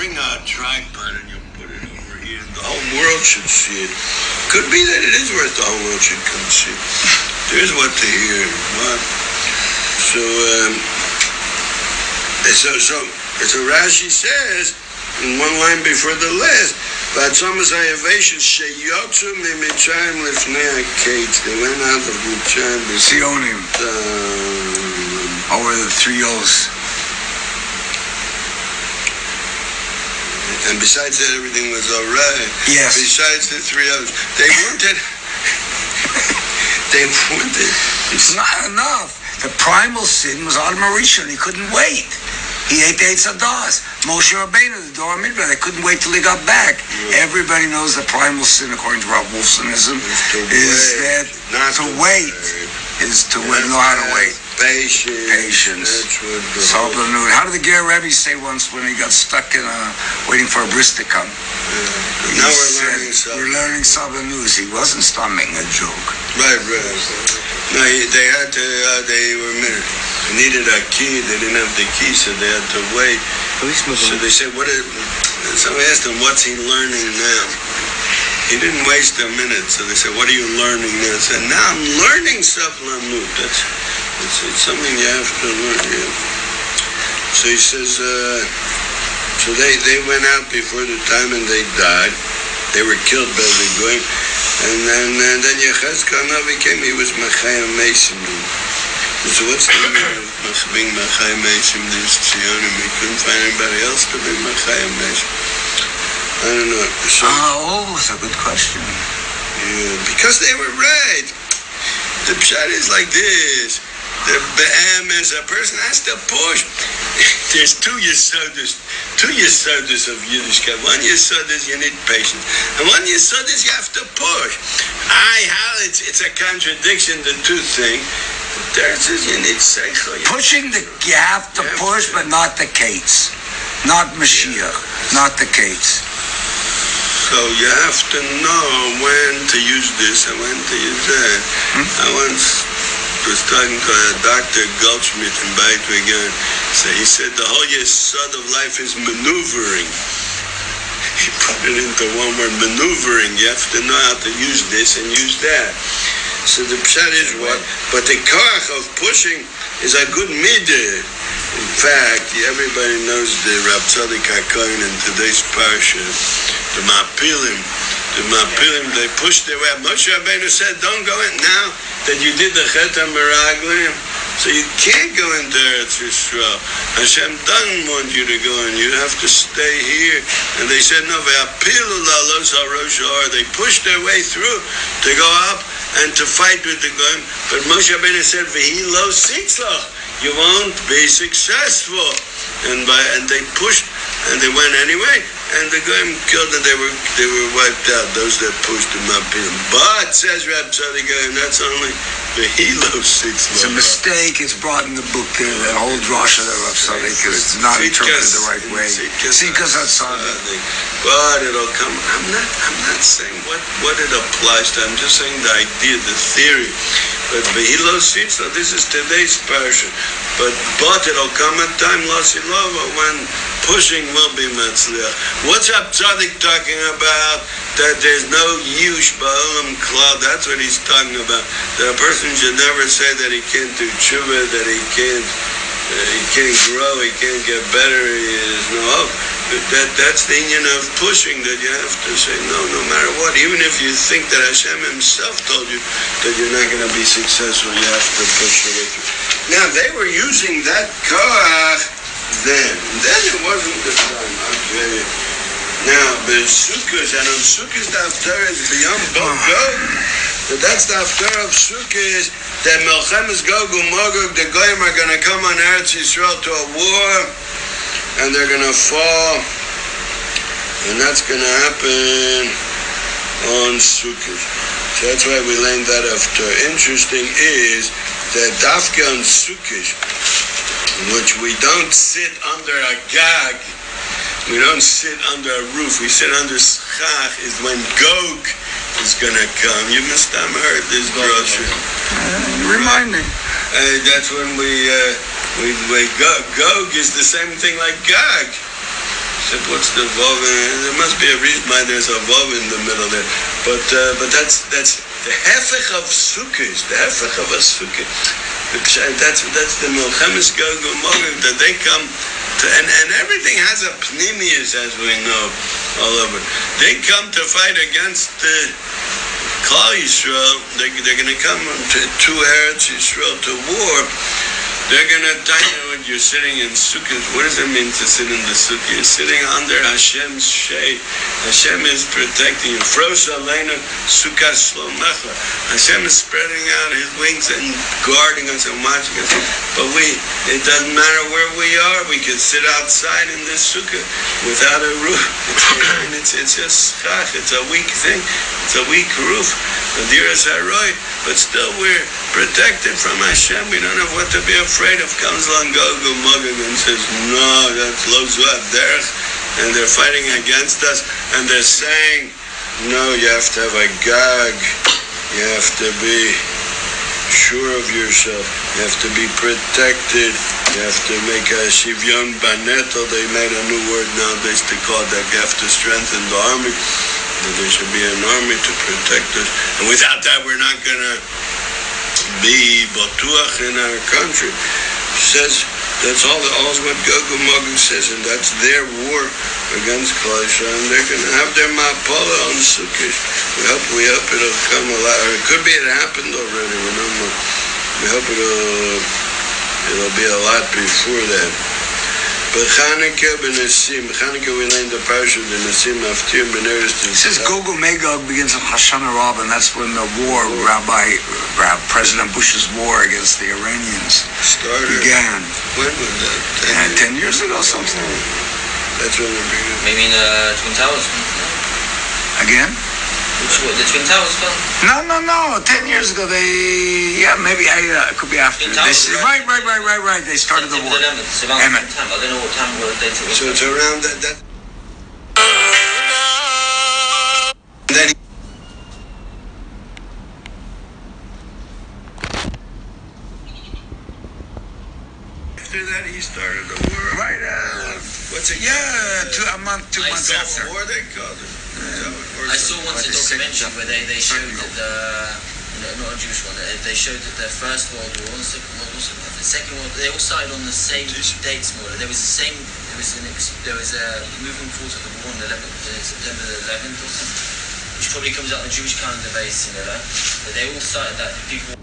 bring a tripod and you put it over here and the whole world should see it. Could be that it is worth the whole world should come see. There's what to hear. What? So Rashi says in one line before the last, they went out of Mitzrayim. Sionim. Over the 3 O's. And besides that, everything was all right. Yes. Besides the 3 O's, they wanted. It's not enough. The primal sin was Adam Rishon. He couldn't wait. He ate the 8 Sadas. Moshe Rabbeinu, the Dor Midbar, they couldn't wait till he got back. Yeah. Everybody knows the primal sin, according to Rav Wolfsonism, is that to wait is to know how to wait. Patience. Sablanut. How did the Rebbe say once when he got stuck in waiting for a bris to come? Now we're learning Sablanut. He wasn't stomaching a joke. Right. No, they had to. They needed a key. They didn't have the key, so they had to wait. So they said, somebody asked him, what's he learning now? He didn't waste a minute. So they said, what are you learning now? He said, now I'm learning Sablanut. It's something you have to learn. Yeah. So he says, so they went out before the time and they died. They were killed by the Goyim. And then Yechezkel Navi came, he was Machayim Mesim. So what's the meaning of being Machayim Mesim? These Tzionim, he couldn't find anybody else to be Machayim Mesim. I don't know. So, that's a good question. Yeah, because they were right. The pshat is like this. The Be'em is a person has to push. There's two yesodas of Yiddishkeit. One yesod is you need patience, and one yesod is you have to push. It's a contradiction, the two things. There says you need seichel. Pushing you have to push, but not the Kates, not Mashiach, not the Kates. So you have to know when to use this and when to use that. I once was talking to Dr. Goldschmidt in Beit Vegan. So he said the whole yesod of life is maneuvering. He put it into one word, maneuvering. You have to know how to use this and use that. So the pshat is what? But the koach of pushing is a good midah. In fact, everybody knows the Rav Tzodak haCohen in today's parsha. The Mapilim, they pushed their way. Moshe Rabbeinu said, don't go in now that you did the Chet HaMeraglim. So you can't go into Eretz Yisrael. Hashem doesn't want you to go in. You have to stay here. And they said, no, they pushed their way through to go up and to fight with the Goyim. But Moshe Rabbeinu said, you won't be successful. And they pushed, and they went anyway. And the Goyim killed, and they were wiped out. Those that pushed them up in. But says Rab Tzodak, that's only the Hilo 6. It's a mistake. It's brought in the book there. That whole drasha that Rab Tzodak is not interpreted the right way. Because that's Tzodak. But it'll come. I'm not saying what it applies to. I'm just saying the idea, the theory. But Behilo Sitza, this is today's parsha. But it'll come a time, Lasilova, when pushing will be Metzliach. What's Rab Tzodak talking about? That there's no Yush Ba'olam Klal. That's what he's talking about. That a person should never say that he can't do tshuva, that he can't grow, he can't get better, he is no hope. That's the union of pushing, that you have to say no matter what. Even if you think that Hashem himself told you that you're not going to be successful, you have to push your way through. Now, they were using that koach then. Then it wasn't the time, I'll tell you. Now, the Sukkot, and on Sukkot, the Haftarah is beyond both Gog. But that's the Haftarah of Sukkot, that Melchemes Gog u'Magog, the Goyim are going to come on Eretz Yisrael to a war, and they're going to fall, and that's going to happen on Sukkot. So that's why we learned that after. Interesting is that Dafka on Sukkot, which we don't sit under a gag, we don't sit under a roof, we sit under schach, is when Gog is going to come. You must have heard this brochure. Remind me. That's when we Gog is the same thing like Gag. Except what's the vav? There must be a reason why there's a vav in the middle there. But that's the hefech of sukkahs. The hefech of a sukkah. That's the milchemes Gog u'Magog that they come to, and everything has a pnimius, as we know, all over. They come to fight against Klal Yisrael. They're going to come to Eretz Yisrael to war. They're going to tell you when you're sitting in sukkah. What does it mean to sit in the sukkah? You're sitting under Hashem's shade. Hashem is protecting you. Frosh aleinu sukkah shlomecha. Hashem is spreading out His wings and guarding us and watching us. But it doesn't matter where we are. We can sit outside in this sukkah without a roof. It's just schach. It's a weak thing. It's a weak roof. But still we're protected from Hashem. We don't have what to be afraid of. Comes along Gog u'Magog and says, no, that's lo zu haderech, and they're fighting against us, and they're saying, no, you have to have a gag, you have to be sure of yourself, you have to be protected, you have to make a shivyon banetel. They made a new word nowadays to call that. You have to strengthen the army. There should be an army to protect us, and without that we're not going to be batuach in our country. She says that's all what Gog u'Magog says, and that's their war against Klal Yisrael, and they're going to have their ma'apala on sukkah. We hope it'll come a lot, or it could be it happened already. We don't know. We hope it'll be a lot before that. But Chanukah b'Nesim, we learned the parsha the Nesim after Beneres. It says Gog u'Magog begins on Hoshana Rabbah, and that's when the war, President Bush's war against the Iranians began. When was that? 10 years ago, something. That's when it began. Maybe in the Twin Towers. Again? The Twin Towers film? No. 10 years ago, maybe it could be after. Right. They started the war. It's around the same time. I don't know what time it was. So it's around that. Then after that, he started the war. Right. What's it? Yeah, 2 months after. War they called it. I saw once a documentary where they showed that not a Jewish one, they showed that the First World War and the Second World War, the Second World, they all started on the same dates more. There was a moving forward of the war on the 11th, September the 11th or something, which probably comes out on the Jewish calendar base, but they all started that, people